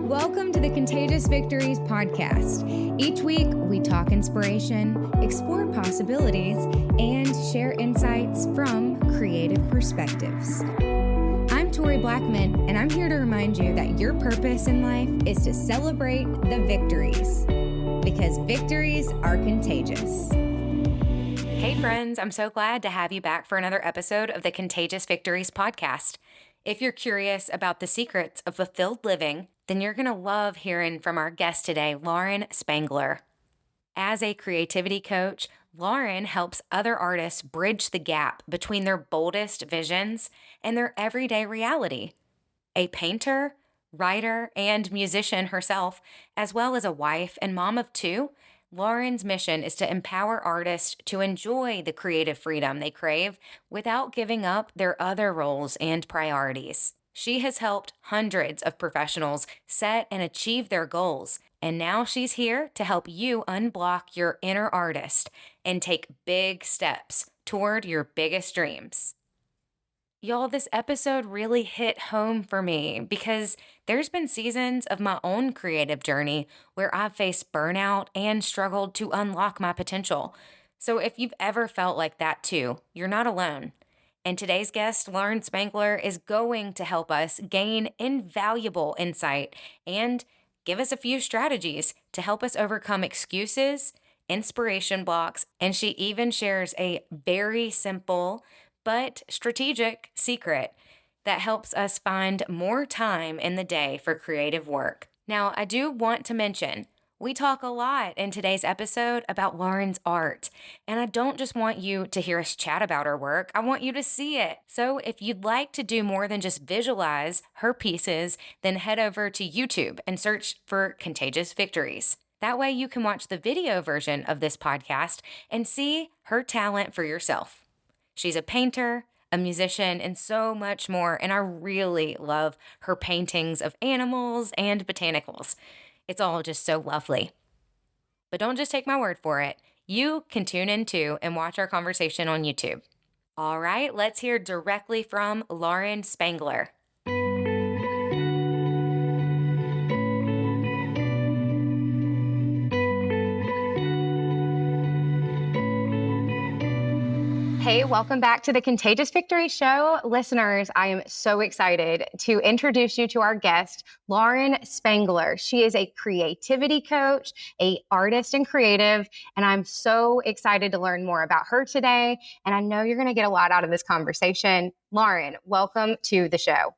Welcome to the Contagious Victories podcast. Each week, we talk inspiration, explore possibilities, and share insights from creative perspectives. I'm Tori Blackman, and I'm here to remind you that your purpose in life is to celebrate the victories, because victories are contagious. Hey friends, I'm so glad to have you back for another episode of the Contagious Victories podcast. If you're curious about the secrets of fulfilled living, then you're going to love hearing from our guest today, Lauren Spangler. As a creativity coach, Lauren helps other artists bridge the gap between their boldest visions and their everyday reality. A painter, writer, and musician herself, as well as a wife and mom of two, Lauren's mission is to empower artists to enjoy the creative freedom they crave without giving up their other roles and priorities. She has helped hundreds of professionals set and achieve their goals, and now she's here to help you unblock your inner artist and take big steps toward your biggest dreams. Y'all, this episode really hit home for me because there's been seasons of my own creative journey where I've faced burnout and struggled to unlock my potential. So if you've ever felt like that too, you're not alone. And today's guest, Lauren Spangler, is going to help us gain invaluable insight and give us a few strategies to help us overcome excuses, inspiration blocks, and she even shares a very simple but strategic secret that helps us find more time in the day for creative work. Now, I do want to mention, we talk a lot in today's episode about Lauren's art, and I don't just want you to hear us chat about her work, I want you to see it. So if you'd like to do more than just visualize her pieces, then head over to YouTube and search for Contagious Victories. That way you can watch the video version of this podcast and see her talent for yourself. She's a painter, a musician, and so much more, and I really love her paintings of animals and botanicals. It's all just so lovely. But don't just take my word for it. You can tune in too and watch our conversation on YouTube. All right, let's hear directly from Lauren Spangler. Hey, welcome back to the Contagious Victory Show. Listeners, I am so excited to introduce you to our guest, Lauren Spangler. She is a creativity coach, an artist and creative, and I'm so excited to learn more about her today. And I know you're going to get a lot out of this conversation. Lauren, welcome to the show.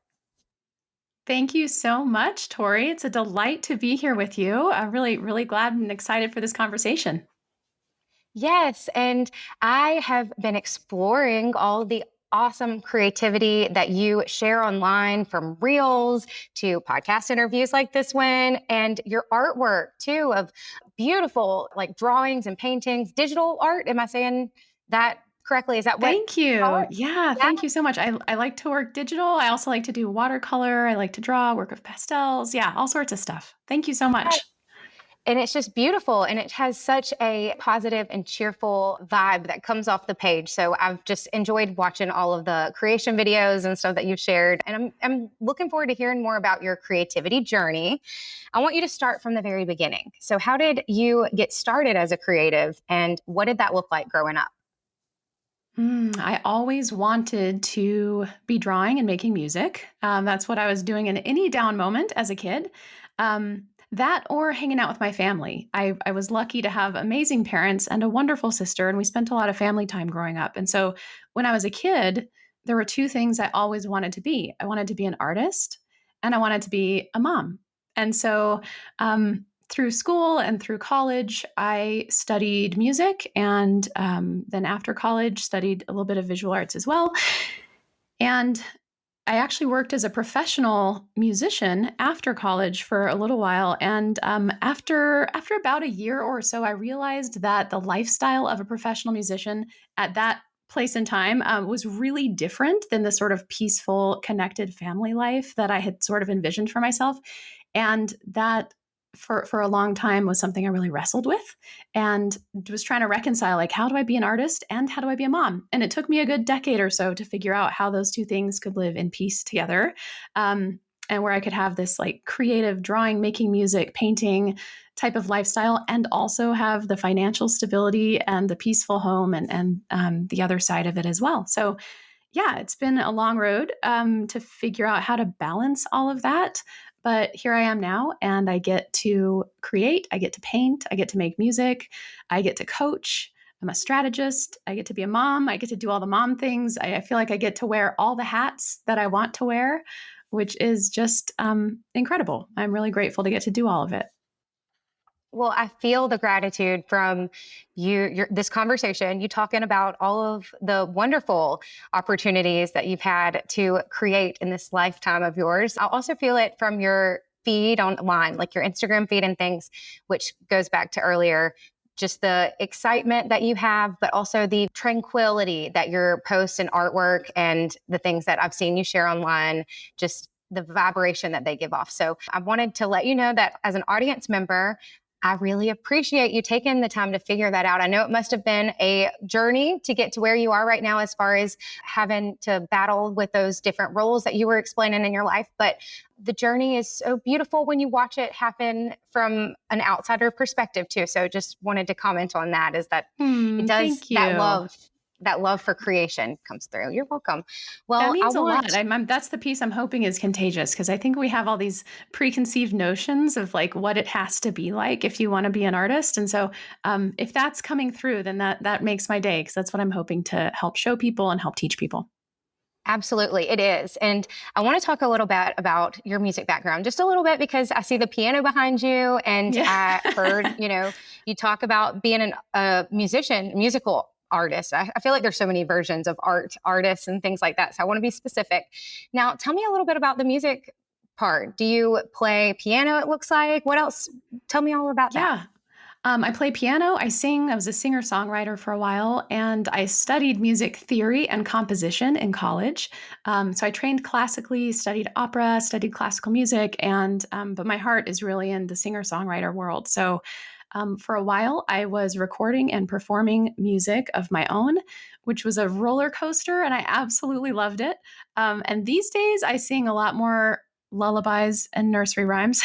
Thank you so much, Tori. It's a delight to be here with you. I'm really, really glad and excited for this conversation. Yes, and I have been exploring all the awesome creativity that you share online, from reels to podcast interviews like this one, and your artwork too, of beautiful like drawings and paintings, digital art. Am I saying that correctly? Is that what? Thank you. Yeah, thank you so much. I like to work digital. I also like to do watercolor. I like to draw, work with pastels. Yeah, all sorts of stuff. Thank you so much. And it's just beautiful, and it has such a positive and cheerful vibe that comes off the page. So I've just enjoyed watching all of the creation videos and stuff that you've shared. And I'm looking forward to hearing more about your creativity journey. I want you to start from the very beginning. So how did you get started as a creative, and what did that look like growing up? I always wanted to be drawing and making music. That's what I was doing in any down moment as a kid. That or hanging out with my family. I was lucky to have amazing parents and a wonderful sister, and we spent a lot of family time growing up. And so when I was a kid, there were two things I always wanted to be. I wanted to be an artist, and I wanted to be a mom. And so through school and through college, I studied music, and then after college, studied a little bit of visual arts as well. And I actually worked as a professional musician after college for a little while. And after about a year or so, I realized that the lifestyle of a professional musician at that place and time was really different than the sort of peaceful, connected family life that I had sort of envisioned for myself. And that for a long time was something I really wrestled with, and was trying to reconcile, like, how do I be an artist and how do I be a mom? And it took me a good decade or so to figure out how those two things could live in peace together. and where I could have this like creative drawing, making music, painting type of lifestyle, and also have the financial stability and the peaceful home and the other side of it as well. So yeah, it's been a long road to figure out how to balance all of that. But here I am now, and I get to create, I get to paint, I get to make music, I get to coach. I'm a strategist. I get to be a mom. I get to do all the mom things. I feel like I get to wear all the hats that I want to wear, which is just incredible. I'm really grateful to get to do all of it. Well, I feel the gratitude from this conversation, you talking about all of the wonderful opportunities that you've had to create in this lifetime of yours. I also feel it from your feed online, like your Instagram feed and things, which goes back to earlier, just the excitement that you have, but also the tranquility that your posts and artwork and the things that I've seen you share online, just the vibration that they give off. So I wanted to let you know that as an audience member, I really appreciate you taking the time to figure that out. I know it must have been a journey to get to where you are right now, as far as having to battle with those different roles that you were explaining in your life. But the journey is so beautiful when you watch it happen from an outsider perspective too. So just wanted to comment on that, is that it does, Thank you. that love for creation comes through. You're welcome. That Well, means a lot. That's the piece I'm hoping is contagious, because I think we have all these preconceived notions of like what it has to be like if you want to be an artist. And so if that's coming through, then that makes my day, because that's what I'm hoping to help show people and help teach people. Absolutely, it is. And I want to talk a little bit about your music background, just a little bit, because I see the piano behind you, and Yeah. I heard, you talk about being a musical artist. I feel like there's so many versions of artists and things like that. So I want to be specific. Now, tell me a little bit about the music part. Do you play piano, it looks like? What else? Tell me all about that. Yeah. I play piano, I sing, I was a singer-songwriter for a while, and I studied music theory and composition in college. So I trained classically, studied opera, studied classical music, but my heart is really in the singer-songwriter world. So for a while, I was recording and performing music of my own, which was a roller coaster, and I absolutely loved it. And these days, I sing a lot more lullabies and nursery rhymes.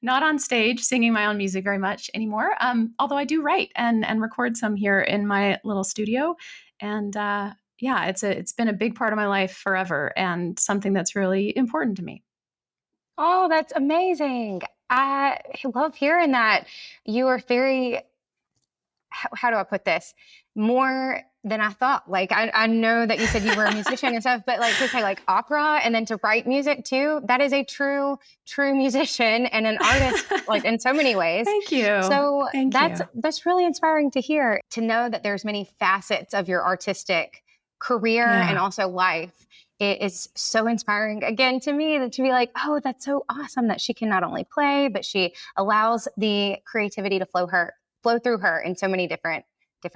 Not on stage singing my own music very much anymore. Although I do write and record some here in my little studio, and yeah, it's been a big part of my life forever, and something that's really important to me. Oh, that's amazing. I love hearing that. You are very, how do I put this? More than I thought. Like, I know that you said you were a musician and stuff, but like to say like opera and then to write music too, that is a true musician and an artist, like in so many ways. Thank you. So Thank you. that's really inspiring to hear, to know that there's many facets of your artistic career and also life. It is so inspiring, again, to me, to be like, oh, that's so awesome that she can not only play, but she allows the creativity to flow through her in so many different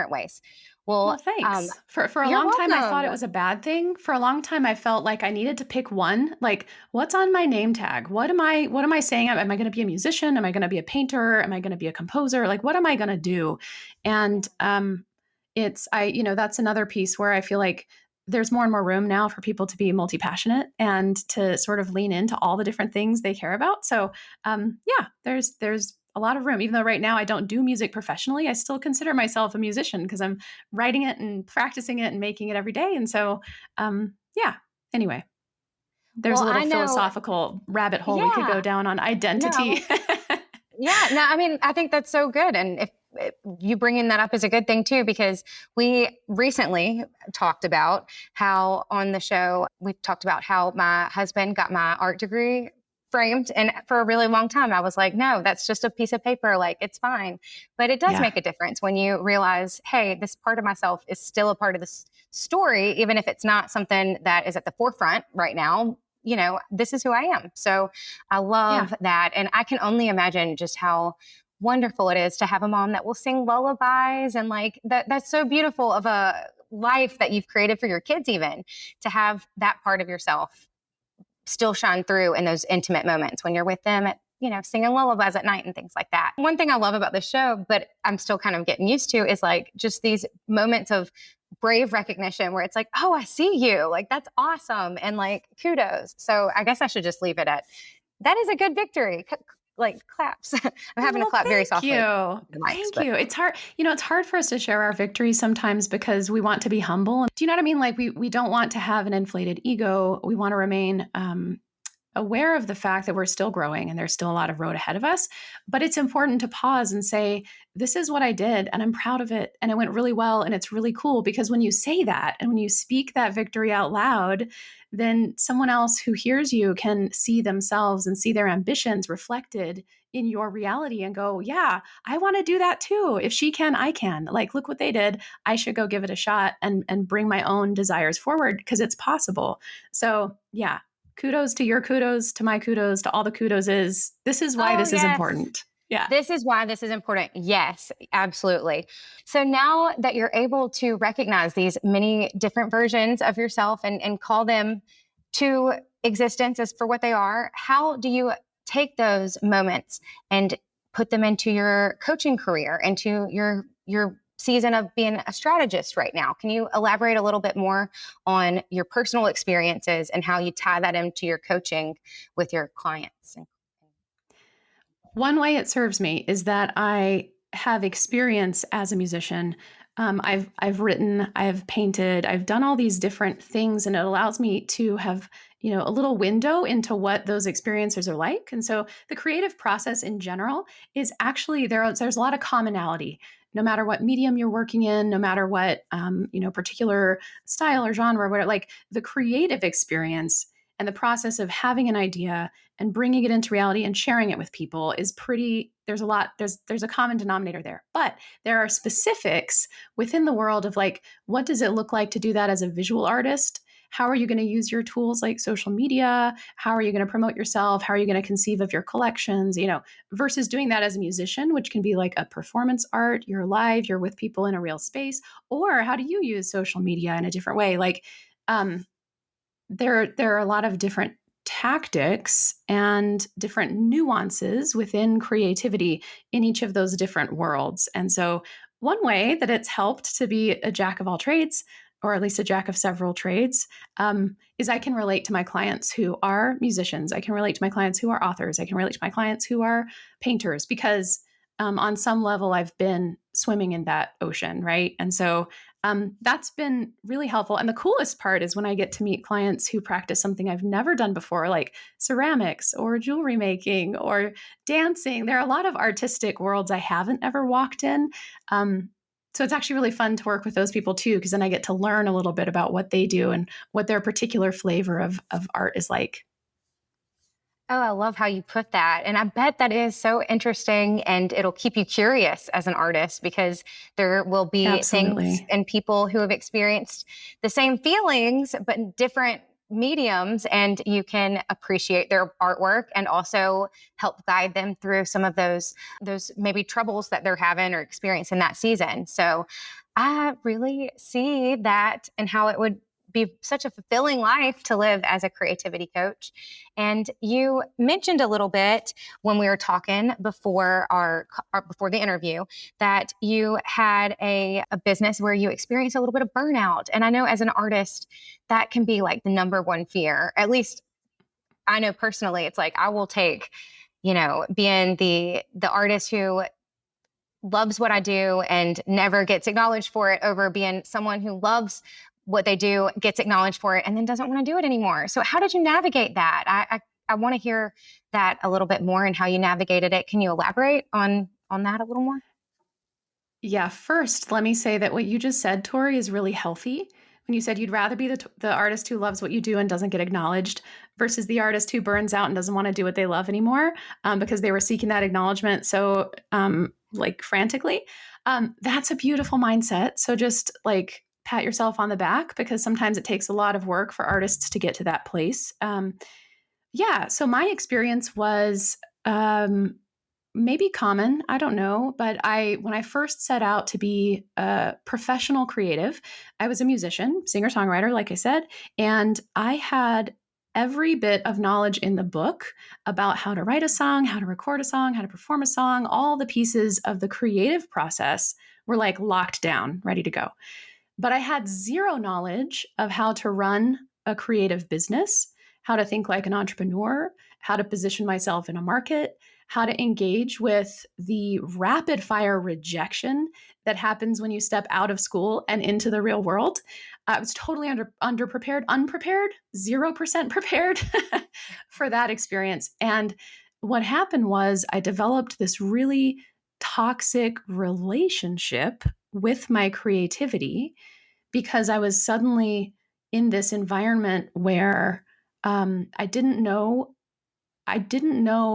ways. Well, thanks. For a you're long time, I welcome. thought it was a bad thing. For a long time, I felt like I needed to pick one. Like, what's on my name tag? What am I saying? Am I going to be a musician? Am I going to be a painter? Am I going to be a composer? Like, what am I going to do? And that's another piece where I feel like there's more and more room now for people to be multi-passionate and to sort of lean into all the different things they care about. So, there's a lot of room. Even though right now I don't do music professionally, I still consider myself a musician because I'm writing it and practicing it and making it every day. And so, anyway, there's a little philosophical rabbit hole we could go down on identity. I mean, I think that's so good. And if you bringing that up is a good thing too, because we recently talked about how on the show, we've talked about how my husband got my art degree framed. And for a really long time, I was like, no, that's just a piece of paper. Like, it's fine. But it does make a difference when you realize, hey, this part of myself is still a part of this story, even if it's not something that is at the forefront right now. This is who I am. So I love that. And I can only imagine just how wonderful it is to have a mom that will sing lullabies, and like that's so beautiful of a life that you've created for your kids, even to have that part of yourself still shine through in those intimate moments when you're with them at, singing lullabies at night and things like that. One thing I love about the show, but I'm still kind of getting used to, is like just these moments of brave recognition where it's like, oh, I see you. Like, that's awesome. And like, kudos. So I guess I should just leave it at that is a good victory. Like claps. I'm having to Well, clap very thank softly. you. Thank you. It's hard. It's hard for us to share our victories sometimes because we want to be humble. Do you know what I mean? Like we don't want to have an inflated ego. We want to remain aware of the fact that we're still growing and there's still a lot of road ahead of us. But it's important to pause and say, this is what I did and I'm proud of it. And it went really well. And it's really cool because when you say that and when you speak that victory out loud, then someone else who hears you can see themselves and see their ambitions reflected in your reality and go, yeah, I want to do that too. If she can, I can. Like, look what they did. I should go give it a shot and bring my own desires forward because it's possible. So yeah, kudos to your kudos, to my kudos, to all the kudos this is why this is important. Yeah. This is why this is important. Yes, absolutely. So now that you're able to recognize these many different versions of yourself and call them to existence as for what they are, how do you take those moments and put them into your coaching career, into your season of being a strategist right now? Can you elaborate a little bit more on your personal experiences and how you tie that into your coaching with your clients? One way it serves me is that I have experience as a musician. I've written, I've painted, I've done all these different things, and it allows me to have a little window into what those experiences are like. And so the creative process in general is actually there's a lot of commonality. No matter what medium you're working in, no matter what particular style or genre, whatever, like the creative experience and the process of having an idea and bringing it into reality and sharing it with people is there's a common denominator there. But there are specifics within the world of like, what does it look like to do that as a visual artist? How are you going to use your tools like social media? How are you going to promote yourself? How are you going to conceive of your collections? Versus doing that as a musician, which can be like a performance art, you're live, you're with people in a real space. Or how do you use social media in a different way? Like, there are a lot of different tactics and different nuances within creativity in each of those different worlds. And so one way that it's helped to be a jack of all trades, or at least a jack of several trades, is I can relate to my clients who are musicians. I can relate to my clients who are authors. I can relate to my clients who are painters because on some level I've been swimming in that ocean, right? And so that's been really helpful. And the coolest part is when I get to meet clients who practice something I've never done before, like ceramics or jewelry making or dancing. There are a lot of artistic worlds I haven't ever walked in. So it's actually really fun to work with those people too, because then I get to learn a little bit about what they do and what their particular flavor of art is like. Oh, I love how you put that. And I bet that is so interesting and it'll keep you curious as an artist because there will be Absolutely. things and people who have experienced the same feelings, but in different mediums, and you can appreciate their artwork and also help guide them through some of those maybe troubles that they're having or experiencing that season. So I really see that and how it would be such a fulfilling life to live as a creativity coach. And you mentioned a little bit when we were talking before before the interview that you had a business where you experienced a little bit of burnout. And I know as an artist, that can be like the number one fear. At least I know personally, it's like I will take, being the artist who loves what I do and never gets acknowledged for it over being someone who loves what they do, gets acknowledged for it, and then doesn't want to do it anymore. So how did you navigate that? I want to hear that a little bit more and how you navigated it. Can you elaborate on that a little more? Yeah, first, let me say that what you just said, Tori, is really healthy. When you said you'd rather be the artist who loves what you do and doesn't get acknowledged versus the artist who burns out and doesn't want to do what they love anymore because they were seeking that acknowledgement so frantically. That's a beautiful mindset. So just like pat yourself on the back because sometimes it takes a lot of work for artists to get to that place. So my experience was maybe common, I don't know, but when I first set out to be a professional creative, I was a musician, singer-songwriter, like I said, and I had every bit of knowledge in the book about how to write a song, how to record a song, how to perform a song. All the pieces of the creative process were like locked down, ready to go. but I had zero knowledge of how to run a creative business, how to think like an entrepreneur, how to position myself in a market, how to engage with the rapid fire rejection that happens when you step out of school and into the real world. I was totally underprepared, unprepared, 0% prepared for that experience. And what happened was I developed this really toxic relationship with my creativity because I was suddenly in this environment where I didn't know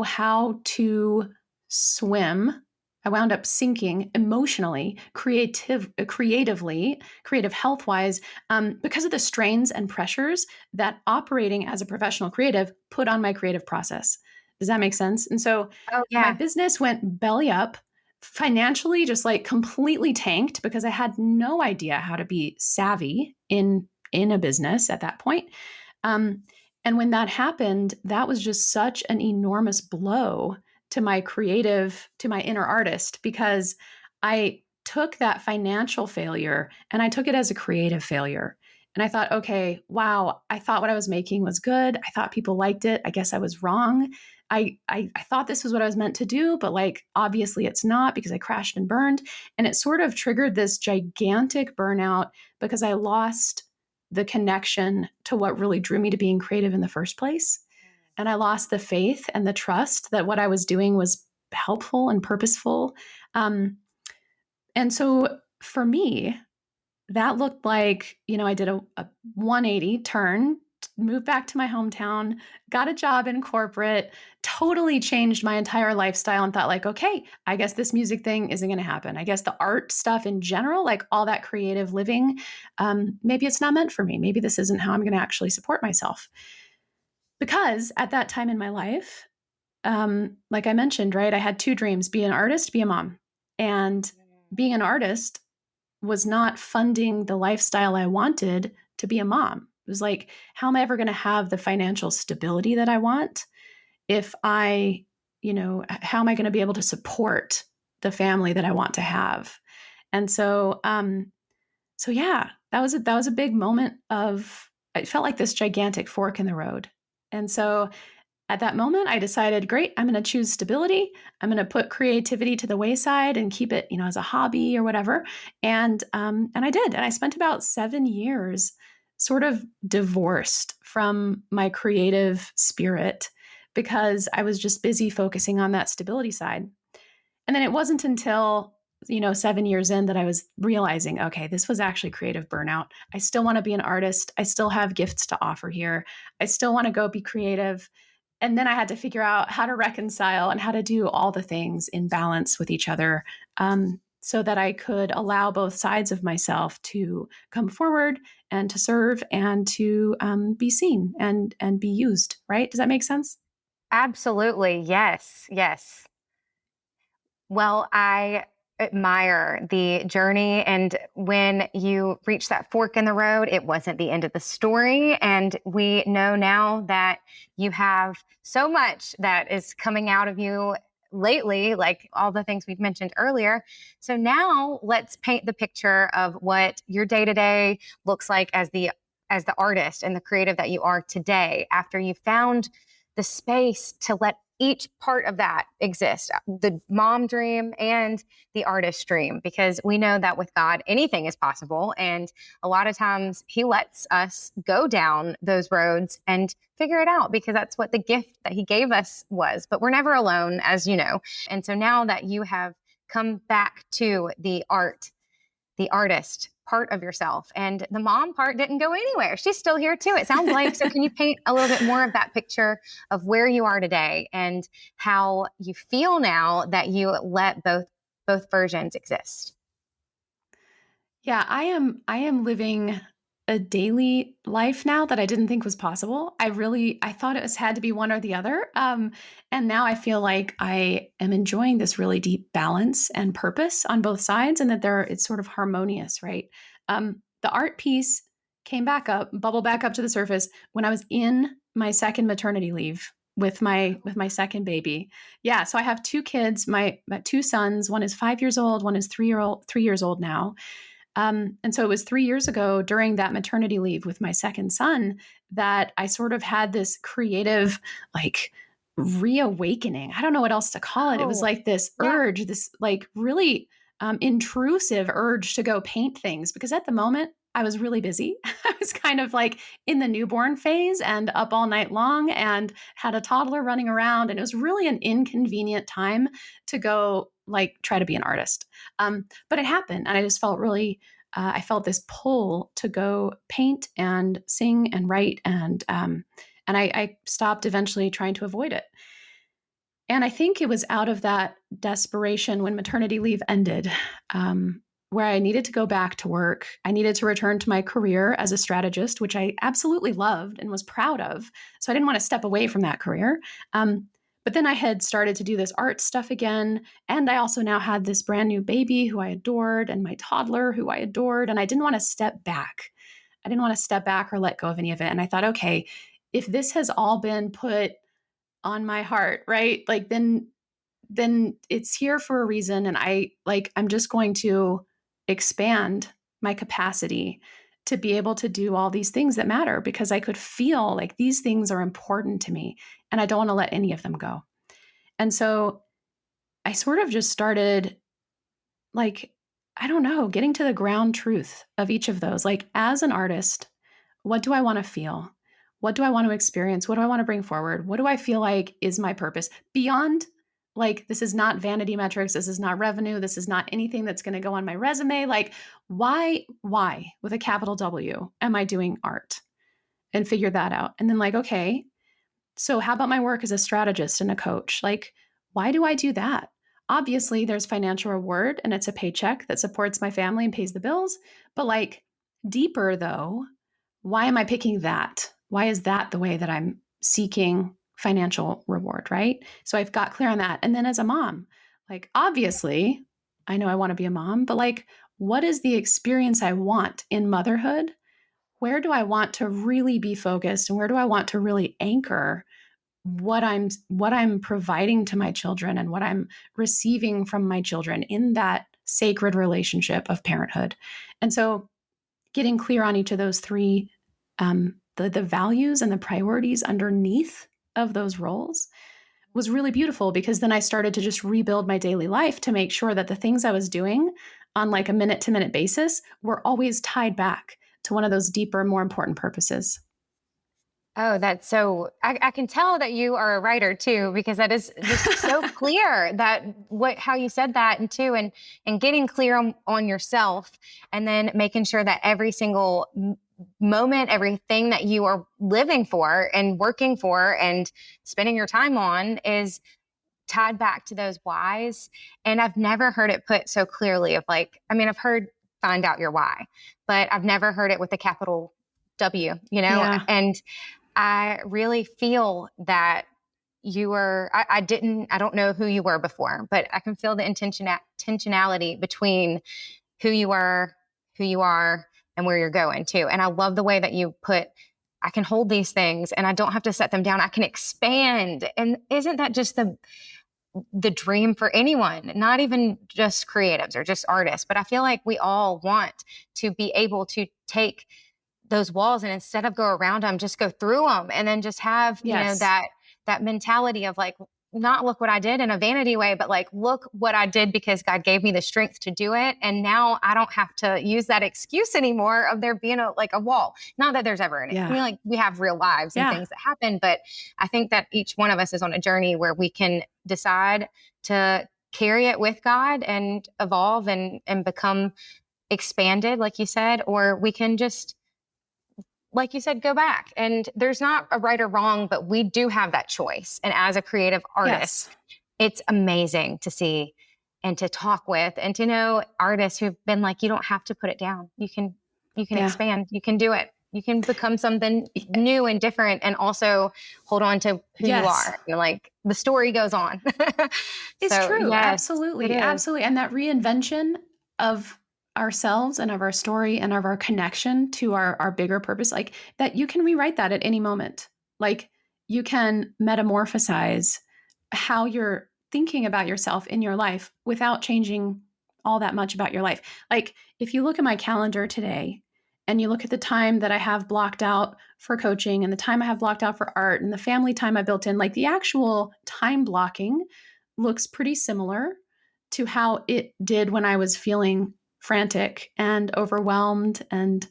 how to swim. I wound up sinking emotionally, creatively, creative health wise, because of the strains and pressures that operating as a professional creative put on my creative process. Does that make sense? And so Oh, my yeah. business went belly up, financially, just like completely tanked because I had no idea how to be savvy in a business at that point. Um, and when that happened, that was just such an enormous blow to to my inner artist, because I took that financial failure and I took it as a creative failure. And I thought, okay, wow, I thought what I was making was good. I thought people liked it. I guess I was wrong. I thought this was what I was meant to do, but like obviously it's not, because I crashed and burned. And it sort of triggered this gigantic burnout because I lost the connection to what really drew me to being creative in the first place. And I lost the faith and the trust that what I was doing was helpful and purposeful. Um, and so for me, that looked like, I did a 180 turn, moved back to my hometown, got a job in corporate, totally changed my entire lifestyle, and thought like, okay, I guess this music thing isn't going to happen. I guess the art stuff in general, like all that creative living, maybe it's not meant for me. Maybe this isn't how I'm going to actually support myself. Because at that time in my life, like I mentioned, right, I had two dreams: be an artist, be a mom. And being an artist was not funding the lifestyle I wanted to be a mom. It was like, how am I ever going to have the financial stability that I want if how am I going to be able to support the family that I want to have? And so yeah, that was a big moment of, it felt like this gigantic fork in the road. And so at that moment, I decided, great, I'm going to choose stability. I'm going to put creativity to the wayside and keep it, as a hobby or whatever. And I did. And I spent about 7 years sort of divorced from my creative spirit because I was just busy focusing on that stability side. And then it wasn't until 7 years in that I was realizing, okay, this was actually creative burnout. I still want to be an artist. I still have gifts to offer here. I still want to go be creative. And then I had to figure out how to reconcile and how to do all the things in balance with each other, so that I could allow both sides of myself to come forward and to serve and to be seen and be used. Right? Does that make sense? Absolutely. Yes. Yes. Well, I admire the journey. And when you reach that fork in the road, it wasn't the end of the story. And we know now that you have so much that is coming out of you lately, like all the things we've mentioned earlier. So now let's paint the picture of what your day to day looks like as the artist and the creative that you are today, after you found the space to let each part of that exist, the mom dream and the artist dream, because we know that with God, anything is possible. And a lot of times he lets us go down those roads and figure it out, because that's what the gift that he gave us was. But we're never alone, as you know. And so now that you have come back to the artist part of yourself, and the mom part didn't go anywhere. She's still here too, it sounds like. So can you paint a little bit more of that picture of where you are today and how you feel now that you let both versions exist? Yeah, I am living a daily life now that I didn't think was possible. I thought it had to be one or the other. And now I feel like I am enjoying this really deep balance and purpose on both sides, and that it's sort of harmonious, right? The art piece bubbled back up to the surface when I was in my second maternity leave with my second baby. Yeah, so I have two kids, my two sons. One is 5 years old, one is 3 years old now. And so it was 3 years ago during that maternity leave with my second son that I sort of had this creative, like, reawakening. I don't know what else to call it. It was Oh, like this yeah. urge, this like really intrusive urge to go paint things because at the moment I was really busy. I was kind of like in the newborn phase and up all night long and had a toddler running around. And it was really an inconvenient time to go like try to be an artist. But it happened. And I just felt really, I felt this pull to go paint and sing and write. And I stopped eventually trying to avoid it. And I think it was out of that desperation when maternity leave ended, where I needed to go back to work. I needed to return to my career as a strategist, which I absolutely loved and was proud of. So I didn't want to step away from that career. But then I had started to do this art stuff again. And I also now had this brand new baby who I adored and my toddler who I adored. And I didn't want to step back. I didn't want to step back or let go of any of it. And I thought, okay, if this has all been put on my heart, right? Like then it's here for a reason and I'm just going to expand my capacity to be able to do all these things that matter because I could feel like these things are important to me and I don't want to let any of them go. And so I sort of just started like I don't know, getting to the ground truth of each of those. Like as an artist, what do I want to feel? What do I want to experience? What do I want to bring forward? What do I feel like is my purpose beyond like this is not vanity metrics, this is not revenue, this is not anything that's going to go on my resume. Like why with a capital W am I doing art? And figure that out. And then like okay, so how about my work as a strategist and a coach? Like why do I do that? Obviously, there's financial reward and it's a paycheck that supports my family and pays the bills, but like deeper though, why am I picking that? Why is that the way that I'm seeking financial reward, right? So I've got clear on that. And then as a mom, like obviously, I know I want to be a mom, but like what is the experience I want in motherhood? Where do I want to really be focused and where do I want to really anchor what I'm providing to my children and what I'm receiving from my children in that sacred relationship of parenthood? And so getting clear on each of those three, the values and the priorities underneath of those roles was really beautiful because then I started to just rebuild my daily life to make sure that the things I was doing on like a minute to minute basis were always tied back to one of those deeper, more important purposes. Oh, that's so, I can tell that you are a writer too, because that is just so clear that how you said that and too, and getting clear on yourself and then making sure that every single moment, everything that you are living for and working for and spending your time on is tied back to those whys. And I've never heard it put so clearly of like, I mean, I've heard find out your why, but I've never heard it with a capital W, Yeah. and I really feel that I don't know who you were before, but I can feel the intentionality between who you are, and where you're going too. And I love the way that you put, I can hold these things and I don't have to set them down. I can expand. And isn't that just the dream for anyone, not even just creatives or just artists, but I feel like we all want to be able to take those walls and instead of go around them, just go through them and then just have, Yes. that mentality of like, not look what I did in a vanity way, but like, look what I did because God gave me the strength to do it. And now I don't have to use that excuse anymore of there being a wall. Not that there's ever any, I Yeah. mean, like we have real lives and Yeah. things that happen, but I think that each one of us is on a journey where we can decide to carry it with God and evolve and become expanded, like you said, or we can just, like you said, go back. And there's not a right or wrong, but we do have that choice. And as a creative artist, Yes. it's amazing to see and to talk with and to know artists who've been like, you don't have to put it down. You can Yeah. expand. You can do it. You can become something new and different and also hold on to who you Yes. are. And like the story goes on. It's So true. yes, it Absolutely. is. Absolutely. And that reinvention of ourselves and of our story and of our connection to our bigger purpose, like that you can rewrite that at any moment. Like you can metamorphosize how you're thinking about yourself in your life without changing all that much about your life. Like if you look at my calendar today and you look at the time that I have blocked out for coaching and the time I have blocked out for art and the family time I built in, like the actual time blocking looks pretty similar to how it did when I was feeling frantic and overwhelmed. And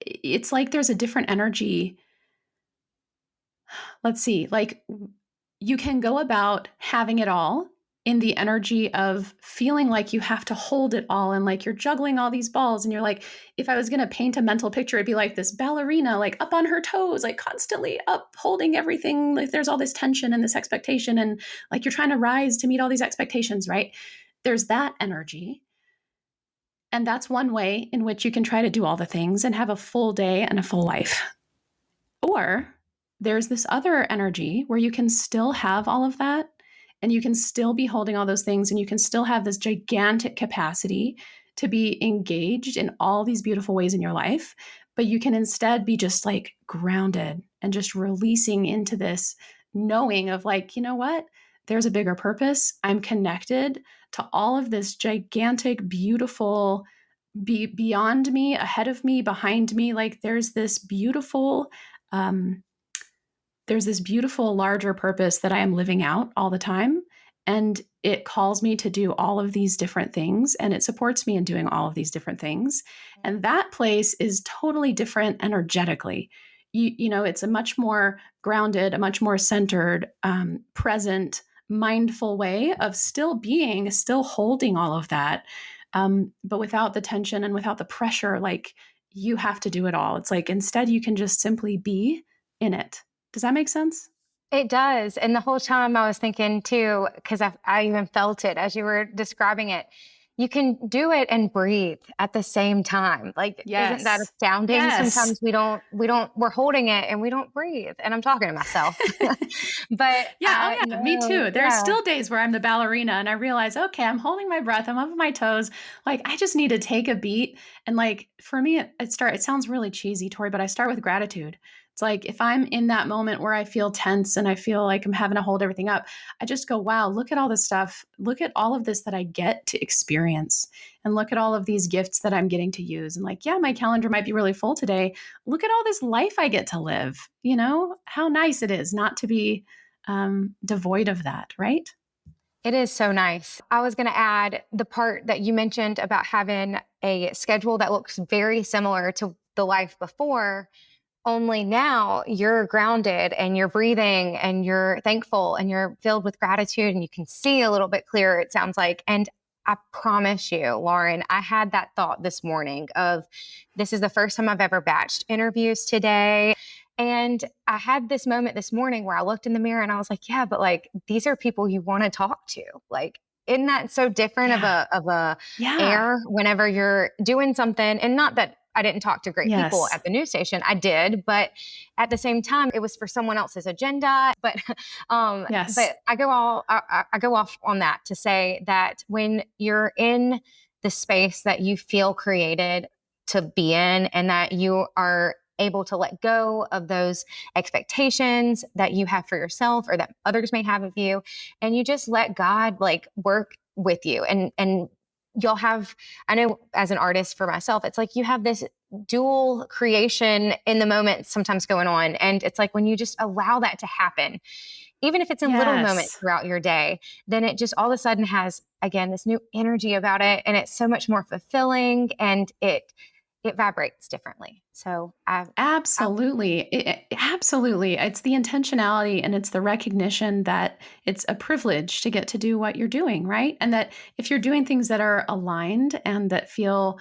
it's like there's a different energy. Let's see, like you can go about having it all in the energy of feeling like you have to hold it all and like you're juggling all these balls and you're like, if I was going to paint a mental picture, it'd be like this ballerina like up on her toes, like constantly up holding everything, like there's all this tension and this expectation and like you're trying to rise to meet all these expectations, right? There's that energy. And that's one way in which you can try to do all the things and have a full day and a full life. Or there's this other energy where you can still have all of that and you can still be holding all those things and you can still have this gigantic capacity to be engaged in all these beautiful ways in your life. But you can instead be just like grounded and just releasing into this knowing of like, you know what? There's a bigger purpose. I'm connected to all of this gigantic, beautiful, beyond me, ahead of me, behind me. Like um, there's this beautiful larger purpose that I am living out all the time. And it calls me to do all of these different things and it supports me in doing all of these different things. And that place is totally different energetically. You know, it's a much more grounded, a much more centered, present, mindful way of still being, still holding all of that, but without the tension and without the pressure, like you have to do it all. It's like instead you can just simply be in it. Does that make sense? It does. And the whole time I was thinking too, because I even felt it as you were describing it. You can do it and breathe at the same time. Like, isn't that Yes. astounding? Yes. Sometimes we're holding it and we don't breathe. And I'm talking to myself. But Yeah. Oh, yeah. Me no, too. There's yeah. still days where I'm the ballerina and I realize, okay, I'm holding my breath. I'm up on my toes. Like, I just need to take a beat. And like, for me, it sounds really cheesy, Tori, but I start with gratitude. It's like if I'm in that moment where I feel tense and I feel like I'm having to hold everything up, I just go, wow, look at all this stuff. Look at all of this that I get to experience. And look at all of these gifts that I'm getting to use. And like, yeah, my calendar might be really full today. Look at all this life I get to live. You know, how nice it is not to be devoid of that, right? It is so nice. I was going to add the part that you mentioned about having a schedule that looks very similar to the life before. Only now you're grounded and you're breathing and you're thankful and you're filled with gratitude and you can see a little bit clearer, it sounds like. And I promise you, Lauren, I had that thought this morning of this is the first time I've ever batched interviews today. And I had this moment this morning where I looked in the mirror and I was like, yeah, but like these are people you want to talk to. Like, isn't that so different Yeah. of a Yeah. air whenever you're doing something? And not that I didn't talk to great people Yes. at the news station. I did, but at the same time, it was for someone else's agenda. Yes. But I go off on that to say that when you're in the space that you feel created to be in, and that you are able to let go of those expectations that you have for yourself or that others may have of you, and you just let God like work with you and you'll have, I know as an artist for myself, it's like you have this dual creation in the moment sometimes going on. And it's like when you just allow that to happen, even if it's in little moments Yes. throughout your day, then it just all of a sudden has, again, this new energy about it. And it's so much more fulfilling and it vibrates differently. So I Absolutely. Absolutely. It's the intentionality and it's the recognition that it's a privilege to get to do what you're doing, right? And that if you're doing things that are aligned and that feel,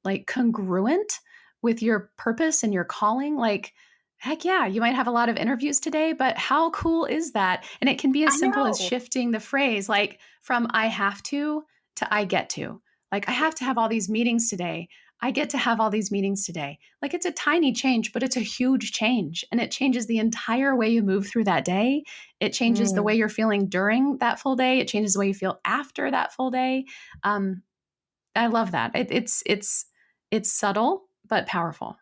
like congruent with your purpose and your calling, like, heck yeah, you might have a lot of interviews today, but how cool is that? And it can be as simple as know. shifting the phrase, like from I have to I get to. Like, I have to have all these meetings today. I get to have all these meetings today. Like it's a tiny change, but it's a huge change. And it changes the entire way you move through that day. It changes the way Mm. you're feeling during that full day. It changes the way you feel after that full day. Um, I love that. It's subtle but powerful.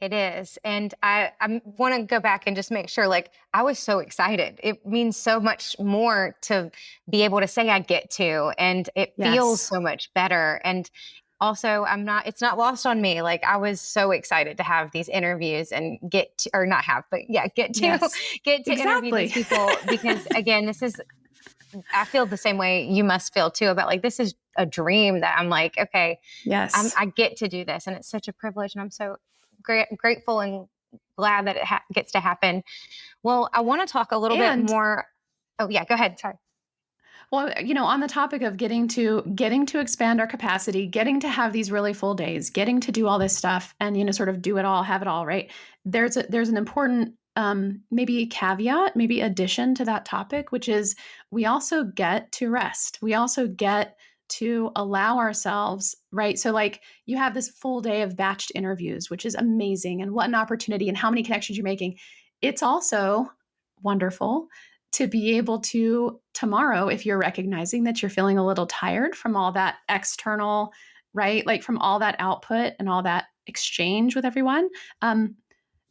It is. And I want to go back and just make sure, like, I was so excited. It means so much more to be able to say I get to, and it feels Yes. so much better. And also, it's not lost on me. Like, I was so excited to have these interviews and get to, or not have, but yeah, get to, Yes. get to interview these Exactly. people because, again, I feel the same way you must feel too about like, this is a dream that I'm like, okay, Yes. I get to do this. And it's such a privilege. And I'm so grateful and glad that it gets to happen. Well, I want to talk a little bit And more. Oh yeah, go ahead. Sorry. well, on the topic of getting to expand our capacity, getting to have these really full days, getting to do all this stuff and sort of do it all, have it all, right? There's an important maybe caveat, maybe addition to that topic, which is we also get to rest. We also get to allow ourselves, right? So like you have this full day of batched interviews, which is amazing, and what an opportunity and how many connections you're making. It's also wonderful to be able to tomorrow, if you're recognizing that you're feeling a little tired from all that external, right? Like from all that output and all that exchange with everyone.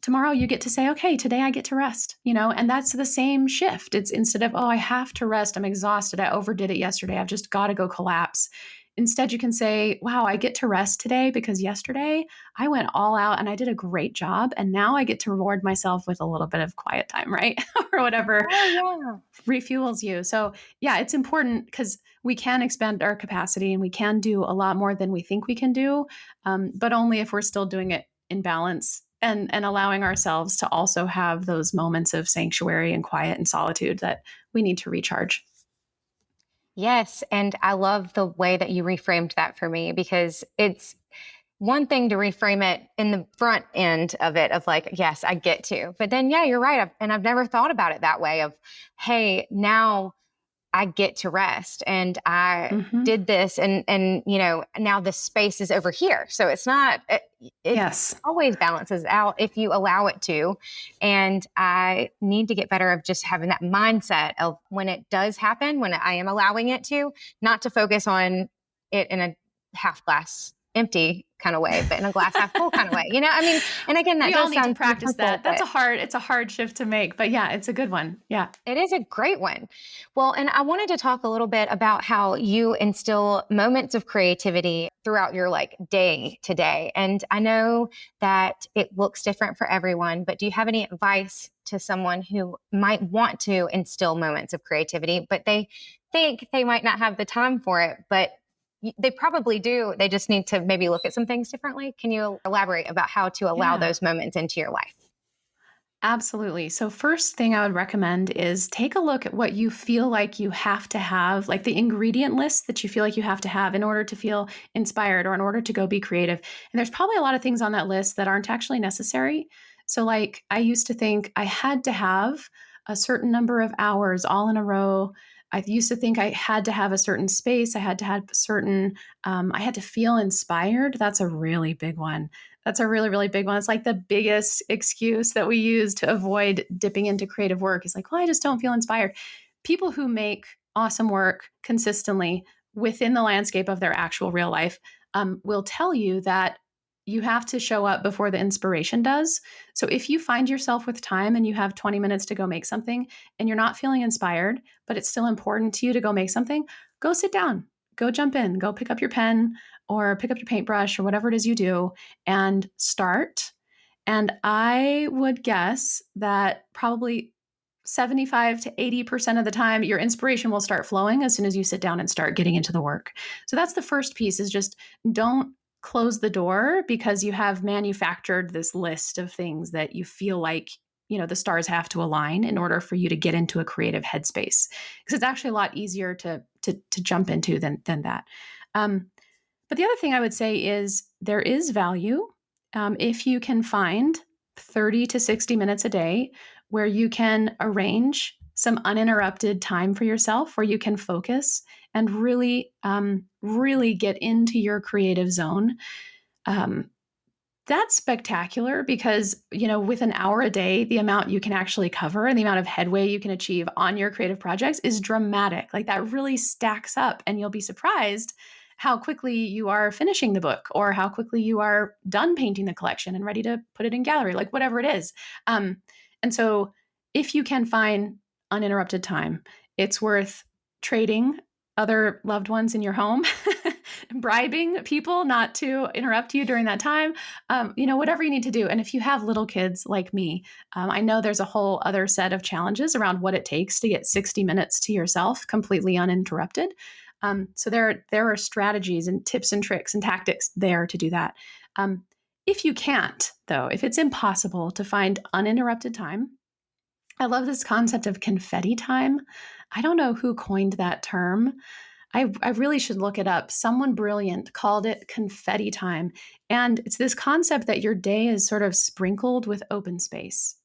Tomorrow you get to say, okay, today I get to rest, and that's the same shift. It's instead of, oh, I have to rest, I'm exhausted, I overdid it yesterday, I've just got to go collapse. Instead, you can say, wow, I get to rest today because yesterday I went all out and I did a great job. And now I get to reward myself with a little bit of quiet time, right? Or whatever Oh yeah. refuels you. So, yeah, it's important because we can expand our capacity and we can do a lot more than we think we can do, but only if we're still doing it in balance and allowing ourselves to also have those moments of sanctuary and quiet and solitude that we need to recharge. Yes. And I love the way that you reframed that for me because it's one thing to reframe it in the front end of it of like, yes, I get to, but then, yeah, you're right. I've never thought about it that way of, hey, now I get to rest and I Hmm. did this and, now the space is over here. So it's not, it Yes. always balances out if you allow it to. And I need to get better of just having that mindset of when it does happen, when I am allowing it to, not to focus on it in a half glass empty kind of way, but in a glass half full kind of way. I mean, and again, that We all does need to sound so practice simple, that. but It's a hard shift to make, but yeah, it's a good one. Yeah. it is a great one. Well, and I wanted to talk a little bit about how you instill moments of creativity throughout your like day to day. And I know that it looks different for everyone, but do you have any advice to someone who might want to instill moments of creativity, but they think they might not have the time for it, but they probably do. They just need to maybe look at some things differently. Can you elaborate about how to allow Yeah. those moments into your life? Absolutely. So, first thing I would recommend is take a look at what you feel like you have to have, like the ingredient list that you feel like you have to have in order to feel inspired or in order to go be creative. And there's probably a lot of things on that list that aren't actually necessary. So, like, I used to think I had to have a certain number of hours all in a row. I used to think I had to have a certain space. I had to have I had to feel inspired. That's a really big one. That's a really, really big one. It's like the biggest excuse that we use to avoid dipping into creative work is like, well, I just don't feel inspired. People who make awesome work consistently within the landscape of their actual real life will tell you that you have to show up before the inspiration does. So if you find yourself with time and you have 20 minutes to go make something and you're not feeling inspired, but it's still important to you to go make something, go sit down, go jump in, go pick up your pen or pick up your paintbrush or whatever it is you do and start. And I would guess that probably 75 to 80% of the time, your inspiration will start flowing as soon as you sit down and start getting into the work. So that's the first piece is just don't close the door because you have manufactured this list of things that you feel like the stars have to align in order for you to get into a creative headspace because it's actually a lot easier to jump into than that. But the other thing I would say is there is value if you can find 30 to 60 minutes a day where you can arrange some uninterrupted time for yourself where you can focus and really get into your creative zone. That's spectacular because, with an hour a day, the amount you can actually cover and the amount of headway you can achieve on your creative projects is dramatic. Like that really stacks up and you'll be surprised how quickly you are finishing the book or how quickly you are done painting the collection and ready to put it in gallery, like whatever it is. And so if you can find uninterrupted time, it's worth trading other loved ones in your home, bribing people not to interrupt you during that time, whatever you need to do. And if you have little kids like me, I know there's a whole other set of challenges around what it takes to get 60 minutes to yourself completely uninterrupted. So there are strategies and tips and tricks and tactics there to do that. If you can't, though, if it's impossible to find uninterrupted time, I love this concept of confetti time. I don't know who coined that term. I really should look it up. Someone brilliant called it confetti time. And it's this concept that your day is sort of sprinkled with open space.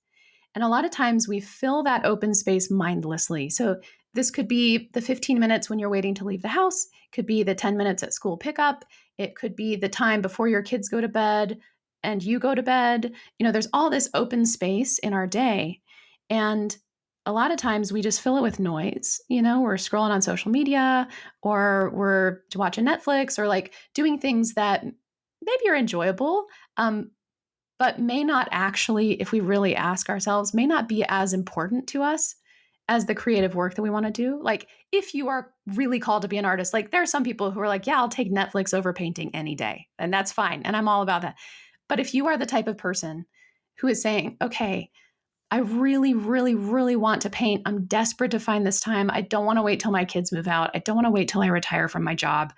And a lot of times we fill that open space mindlessly. So this could be the 15 minutes when you're waiting to leave the house. It could be the 10 minutes at school pickup. It could be the time before your kids go to bed and you go to bed. There's all this open space in our day. And a lot of times we just fill it with noise. We're scrolling on social media or we're watching Netflix or like doing things that maybe are enjoyable, but may not actually, if we really ask ourselves, may not be as important to us as the creative work that we want to do. Like if you are really called to be an artist, like there are some people who are like, yeah, I'll take Netflix over painting any day. And that's fine. And I'm all about that. But if you are the type of person who is saying, okay, I really, really, really want to paint. I'm desperate to find this time. I don't want to wait till my kids move out. I don't want to wait till I retire from my job.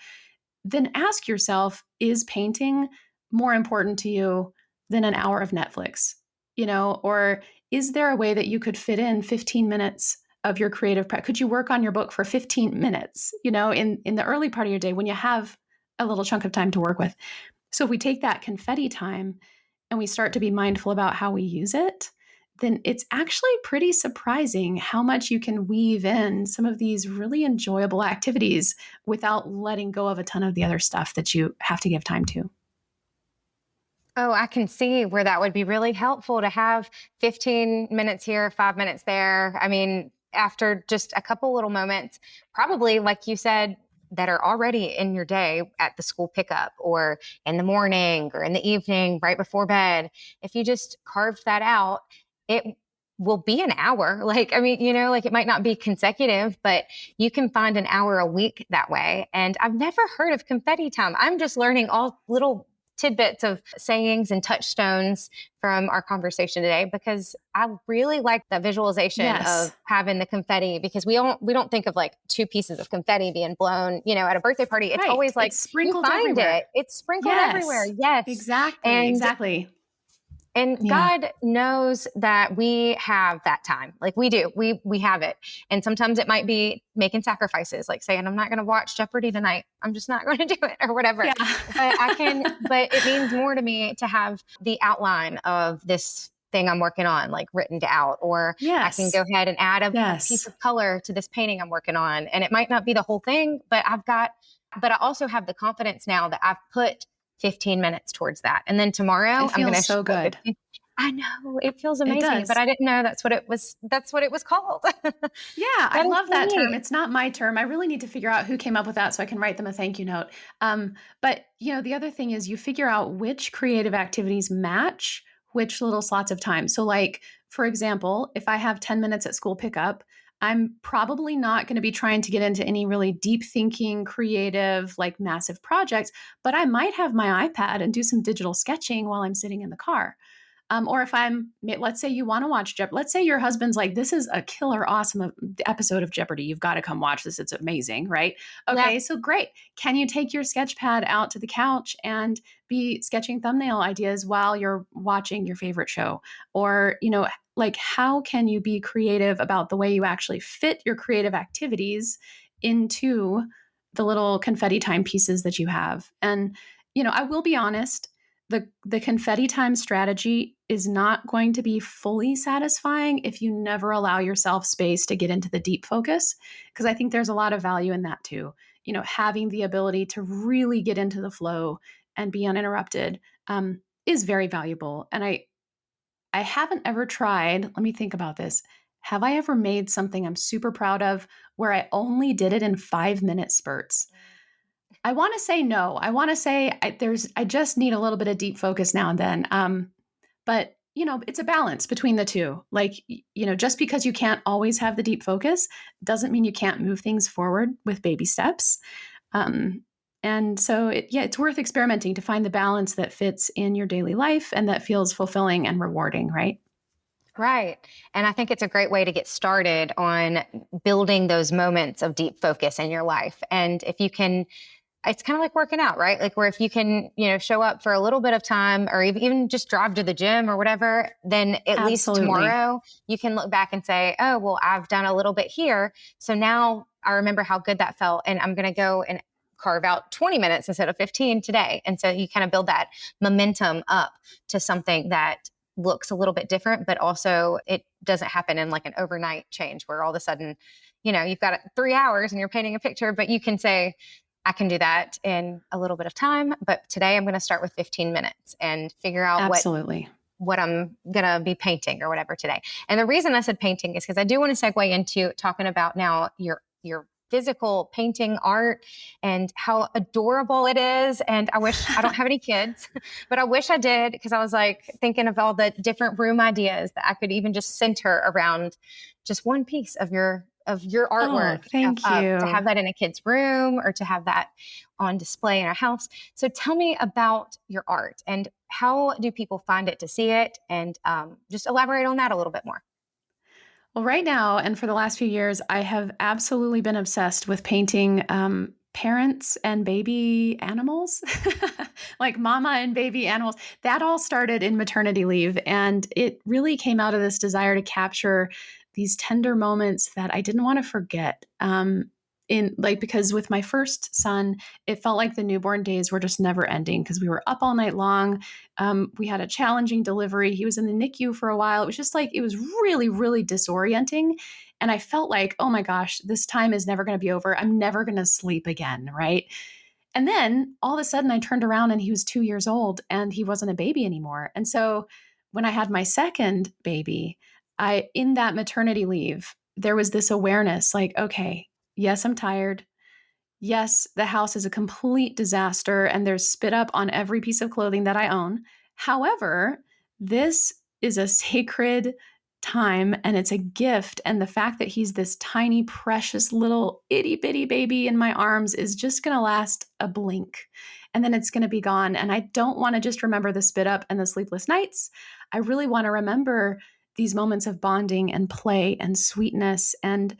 Then ask yourself, is painting more important to you than an hour of Netflix? Or is there a way that you could fit in 15 minutes of your creative practice? Could you work on your book for 15 minutes, in the early part of your day when you have a little chunk of time to work with? So if we take that confetti time and we start to be mindful about how we use it, then it's actually pretty surprising how much you can weave in some of these really enjoyable activities without letting go of a ton of the other stuff that you have to give time to. Oh, I can see where that would be really helpful to have 15 minutes here, 5 minutes there. I mean, after just a couple little moments, probably like you said, that are already in your day at the school pickup or in the morning or in the evening, right before bed. If you just carved that out, it will be an hour. Like, I mean, like it might not be consecutive, but you can find an hour a week that way. And I've never heard of confetti time. I'm just learning all little tidbits of sayings and touchstones from our conversation today, because I really like the visualization Yes. of having the confetti, because we don't think of like two pieces of confetti being blown, at a birthday party. It's Right. always like It's you sprinkled find everywhere. it. It's sprinkled everywhere. Yes. Yes. Exactly. And Exactly. Yeah. God knows that we have that time. Like we do. We have it. And sometimes it might be making sacrifices, like saying, I'm not going to watch Jeopardy tonight. I'm just not going to do it or whatever. Yeah. But it means more to me to have the outline of this thing I'm working on, like written out, or Yes. I can go ahead and add a Yes. piece of color to this painting I'm working on. And it might not be the whole thing, but I also have the confidence now that I've put 15 minutes towards that. And then tomorrow It I'm going to feels so good. I know it feels It amazing, does. but I didn't know that's what it was. That's what it was called. Yeah, I That is love so that term. neat. It's not my term. I really need to figure out who came up with that so I can write them a thank you note. But the other thing is you figure out which creative activities match which little slots of time. So like, for example, if I have 10 minutes at school pickup, I'm probably not going to be trying to get into any really deep thinking, creative, like massive projects, but I might have my iPad and do some digital sketching while I'm sitting in the car. Or if let's say you want to watch Jeopardy. Let's say your husband's like, this is a killer, awesome episode of Jeopardy. You've got to come watch this. It's amazing, right? Yeah. Okay, so great. Can you take your sketch pad out to the couch and be sketching thumbnail ideas while you're watching your favorite show? Or, like how can you be creative about the way you actually fit your creative activities into the little confetti time pieces that you have? And, I will be honest, the confetti time strategy is not going to be fully satisfying if you never allow yourself space to get into the deep focus, because I think there's a lot of value in that too. Having the ability to really get into the flow and be uninterrupted is very valuable. And I haven't ever tried, let me think about this. Have I ever made something I'm super proud of where I only did it in 5-minute spurts? I want to say no. I want to say I just need a little bit of deep focus now and then. But it's a balance between the two. Like, just because you can't always have the deep focus doesn't mean you can't move things forward with baby steps. And so it's worth experimenting to find the balance that fits in your daily life and that feels fulfilling and rewarding, right? Right. And I think it's a great way to get started on building those moments of deep focus in your life. And if you can, it's kind of like working out, right? Like where if you can, show up for a little bit of time or even just drive to the gym or whatever, then at least Absolutely. tomorrow you can look back and say, oh, well, I've done a little bit here. So now I remember how good that felt. And I'm going to go and carve out 20 minutes instead of 15 today. And so you kind of build that momentum up to something that looks a little bit different, but also it doesn't happen in like an overnight change where all of a sudden, you've got 3 hours and you're painting a picture, but you can say, I can do that in a little bit of time, but today I'm going to start with 15 minutes and figure out Absolutely. what I'm going to be painting or whatever today. And the reason I said painting is because I do want to segue into talking about now your physical painting art and how adorable it is. And I wish I don't have any kids, but I wish I did, because I was like thinking of all the different room ideas that I could even just center around just one piece of your artwork. Oh, thank you. To have that in a kid's room or to have that on display in our house. So tell me about your art and how do people find it to see it? And just elaborate on that a little bit more. Well, right now, and for the last few years, I have absolutely been obsessed with painting parents and baby animals, like mama and baby animals. That all started in maternity leave. And it really came out of this desire to capture these tender moments that I didn't want to forget. Because with my first son, it felt like the newborn days were just never ending because we were up all night long. We had a challenging delivery. He was in the NICU for a while. It was just like, it was really, really disorienting. And I felt like, oh my gosh, this time is never going to be over. I'm never going to sleep again. Right. And then all of a sudden I turned around and he was 2 years old and he wasn't a baby anymore. And so when I had my second baby, in that maternity leave, there was this awareness like, okay, yes, I'm tired. Yes, the house is a complete disaster and there's spit up on every piece of clothing that I own. However, this is a sacred time and it's a gift. And the fact that he's this tiny, precious little itty bitty baby in my arms is just going to last a blink. And then it's going to be gone. And I don't want to just remember the spit up and the sleepless nights. I really want to remember these moments of bonding and play and sweetness and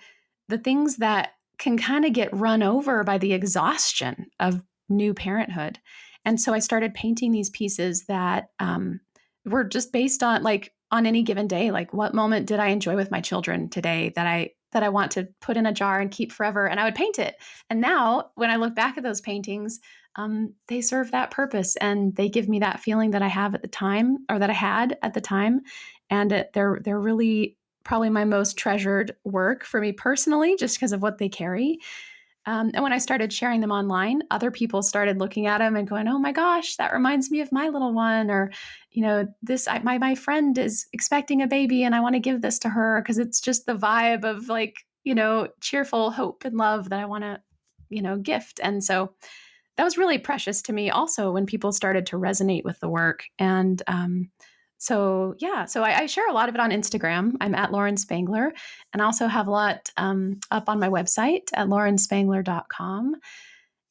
the things that can kind of get run over by the exhaustion of new parenthood. And so I started painting these pieces that were just based on any given day. Like, what moment did I enjoy with my children today that I want to put in a jar and keep forever? And I would paint it. And now when I look back at those paintings, they serve that purpose and they give me that feeling that I have at the time, or that I had at the time. And they're really probably my most treasured work for me personally, just because of what they carry. And when I started sharing them online, other people started looking at them and going, "Oh my gosh, that reminds me of my little one," or, my friend is expecting a baby and I want to give this to her because it's just the vibe of cheerful hope and love that I want to, gift. And so that was really precious to me also when people started to resonate with the work. And so I share a lot of it on Instagram. I'm at Lauren Spangler, and I also have a lot up on my website at laurenspangler.com.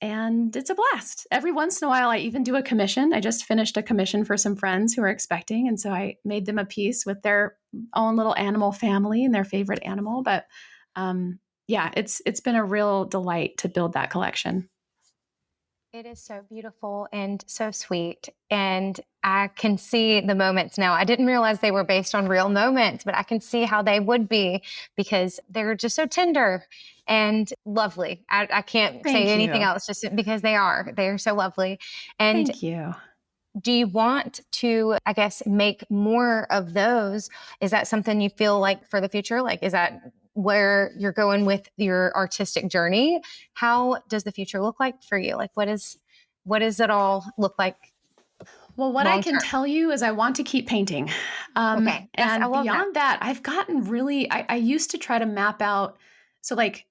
And it's a blast. Every once in a while, I even do a commission. I just finished a commission for some friends who are expecting. And so I made them a piece with their own little animal family and their favorite animal. But it's been a real delight to build that collection. It is so beautiful and so sweet. And I can see the moments now. I didn't realize they were based on real moments, but I can see how they would be because they're just so tender and lovely. I can't say anything else just because they are so lovely. And thank you. do you want to, I guess, make more of those? Is that something you feel like for the future? Like, is that where you're going with your artistic journey? How does the future look like for you? Like, what does it all look like? Well, what I can tell you is I want to keep painting. Okay. And beyond that, I've gotten really, I used to try to map out. So like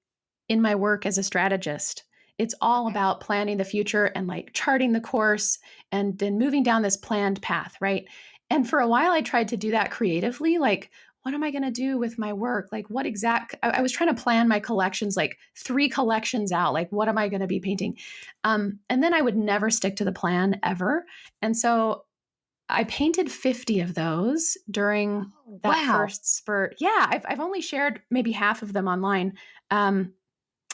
in my work as a strategist, It's all Okay. about planning the future and like charting the course and then moving down this planned path, right? And for a while, I tried to do that creatively. Like, what am I going to do with my work? Like, I was trying to plan my collections, like 3 collections out. Like, what am I going to be painting? And then I would never stick to the plan ever. And so I painted 50 of those during Oh, that wow. first spurt. Yeah, I've only shared maybe half of them online.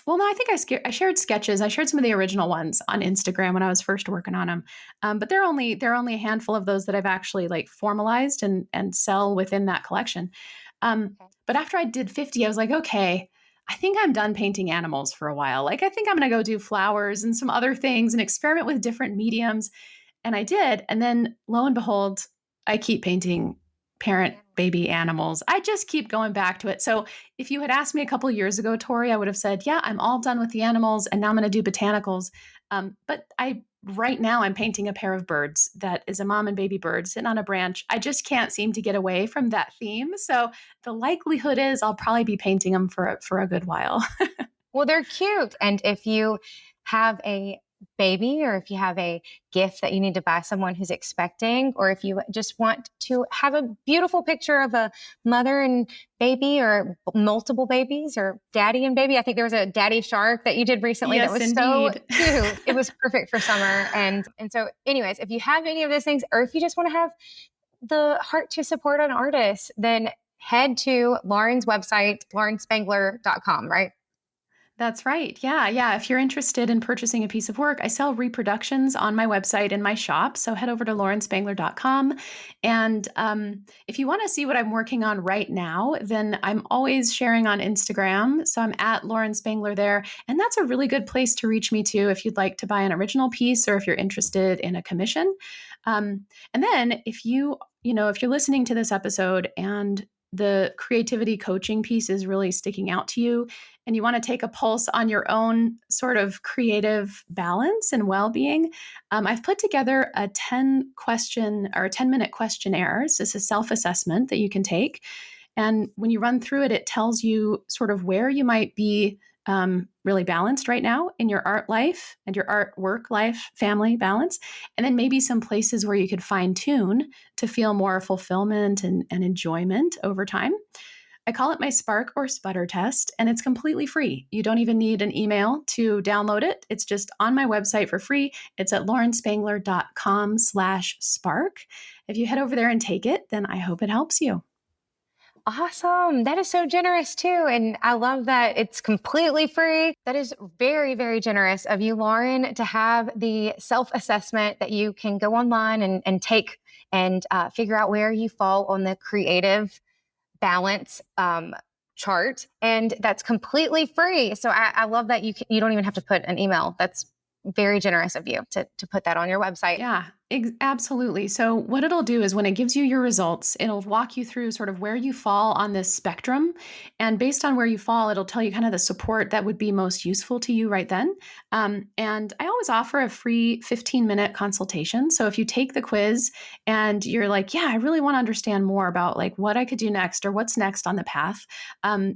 Well, no, I think I shared sketches. I shared some of the original ones on Instagram when I was first working on them. But there are only a handful of those that I've actually like formalized and sell within that collection. Okay. But after I did 50, I was like, okay, I think I'm done painting animals for a while. Like I think I'm going to go do flowers and some other things and experiment with different mediums. And I did. And then lo and behold, I keep painting parent baby animals. I just keep going back to it. So if you had asked me a couple years ago, Tori, I would have said, yeah, I'm all done with the animals and now I'm going to do botanicals. But right now I'm painting a pair of birds that is a mom and baby bird sitting on a branch. I just can't seem to get away from that theme. So the likelihood is I'll probably be painting them for a good while. Well, they're cute. And if you have a baby or if you have a gift that you need to buy someone who's expecting, or if you just want to have a beautiful picture of a mother and baby or multiple babies or daddy and baby. I think there was a daddy shark that you did recently that Yes, was so indeed. cute. It was perfect for summer. And so anyways, if you have any of those things, or if you just want to have the heart to support an artist, then head to Lauren's website, laurenspangler.com, right? That's right. Yeah. Yeah. If you're interested in purchasing a piece of work, I sell reproductions on my website in my shop. So head over to laurenspangler.com. And if you want to see what I'm working on right now, then I'm always sharing on Instagram. So I'm at Lauren Spangler there. And that's a really good place to reach me too if you'd like to buy an original piece or if you're interested in a commission. And then if you're listening to this episode and the creativity coaching piece is really sticking out to you, and you want to take a pulse on your own sort of creative balance and well-being, I've put together a 10-minute questionnaire. So it's a self-assessment that you can take. And when you run through it, it tells you sort of where you might be really balanced right now in your art life and your art work life, family balance, and then maybe some places where you could fine tune to feel more fulfillment and enjoyment over time. I call it my spark or sputter test, and it's completely free. You don't even need an email to download it. It's just on my website for free. It's at laurenspangler.com/spark. If you head over there and take it, then I hope it helps you. Awesome. That is so generous too. And I love that it's completely free. That is very, very generous of you, Lauren, to have the self assessment that you can go online and take and figure out where you fall on the creative balance chart. And that's completely free. So I love that you don't even have to put an email. That's very generous of you to put that on your website. Yeah, absolutely. So, what it'll do is when it gives you your results, it'll walk you through sort of where you fall on this spectrum. And based on where you fall, it'll tell you kind of the support that would be most useful to you right then. And I always offer a free 15-minute consultation. So, if you take the quiz and you're like, yeah, I really want to understand more about like what I could do next or what's next on the path,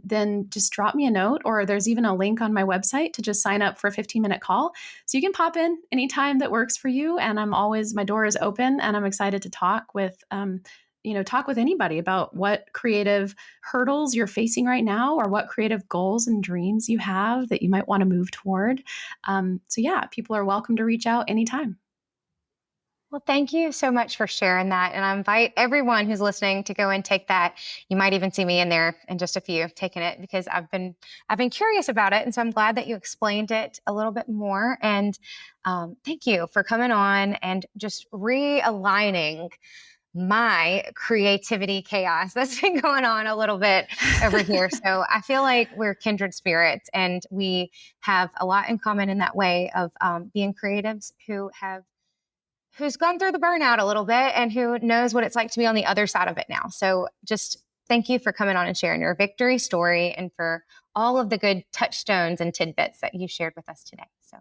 then just drop me a note, or there's even a link on my website to just sign up for a 15-minute call. So you can pop in anytime that works for you. And my door is open and I'm excited to talk with anybody about what creative hurdles you're facing right now or what creative goals and dreams you have that you might want to move toward. So yeah, people are welcome to reach out anytime. Well, thank you so much for sharing that. And I invite everyone who's listening to go and take that. You might even see me in there in just a few taking it because I've been curious about it. And so I'm glad that you explained it a little bit more. And thank you for coming on and just realigning my creativity chaos that's been going on a little bit over here. So I feel like we're kindred spirits and we have a lot in common in that way of being creatives who's gone through the burnout a little bit and who knows what it's like to be on the other side of it now. So just thank you for coming on and sharing your victory story and for all of the good touchstones and tidbits that you shared with us today. So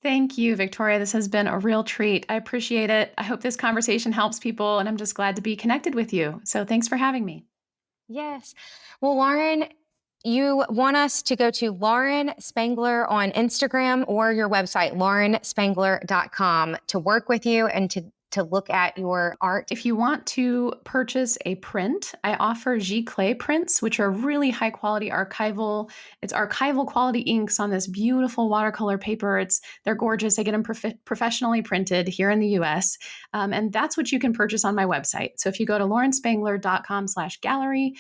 Thank you, Victoria. This has been a real treat. I appreciate it. I hope this conversation helps people, and I'm just glad to be connected with you. So thanks for having me. yes. Well, Lauren, You want us to go to Lauren Spangler on Instagram or your website, laurenspangler.com, to work with you and to look at your art. If you want to purchase a print, I offer Clay prints, which are really high quality it's archival quality inks on this beautiful watercolor paper. They're gorgeous. I get them professionally printed here in the US. And that's what you can purchase on my website. So if you go to laurenspangler.com/gallery,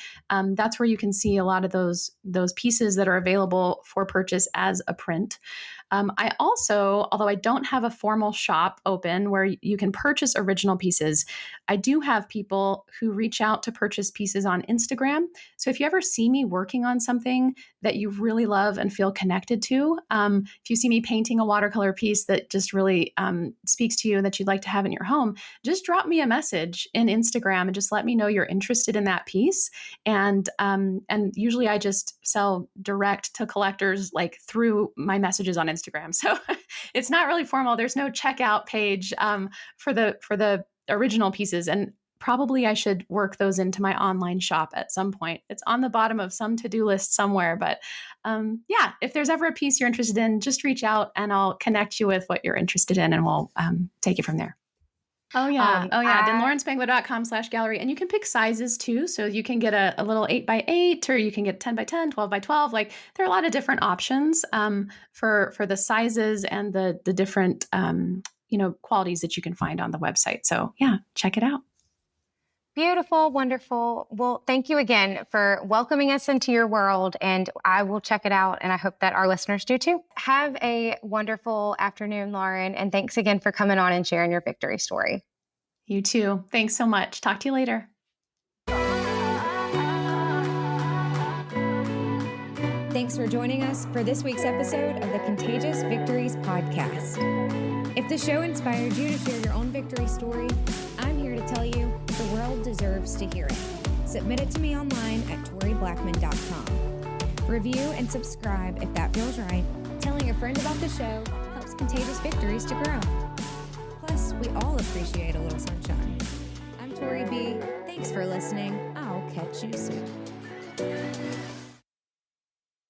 that's where you can see a lot of those pieces that are available for purchase as a print. I also, although I don't have a formal shop open where you can purchase original pieces, I do have people who reach out to purchase pieces on Instagram. So if you ever see me working on something that you really love and feel connected to, if you see me painting a watercolor piece that just really speaks to you and that you'd like to have in your home, just drop me a message in Instagram and just let me know you're interested in that piece. And usually I just sell direct to collectors like through my messages on Instagram. So it's not really formal. There's no checkout page for the original pieces. And probably I should work those into my online shop at some point. It's on the bottom of some to-do list somewhere. But yeah, if there's ever a piece you're interested in, just reach out and I'll connect you with what you're interested in and we'll take it from there. Oh yeah. Then laurenspangler.com/gallery. And you can pick sizes too. So you can get a little 8x8 or you can get 10x10, 12x12. Like there are a lot of different options for the sizes and the different qualities that you can find on the website. So yeah, check it out. Beautiful, wonderful. Well, thank you again for welcoming us into your world, and I will check it out, and I hope that our listeners do too. Have a wonderful afternoon, Lauren, and thanks again for coming on and sharing your victory story. You too. Thanks so much. Talk to you later. Thanks for joining us for this week's episode of the Contagious Victories podcast. If the show inspired you to share your own victory story, I'm here to tell you the world deserves to hear it. Submit it to me online at toriblackman.com. Review and subscribe if that feels right. Telling a friend about the show helps Contagious Victories to grow. Plus, we all appreciate a little sunshine. I'm Tori B. Thanks for listening. I'll catch you soon.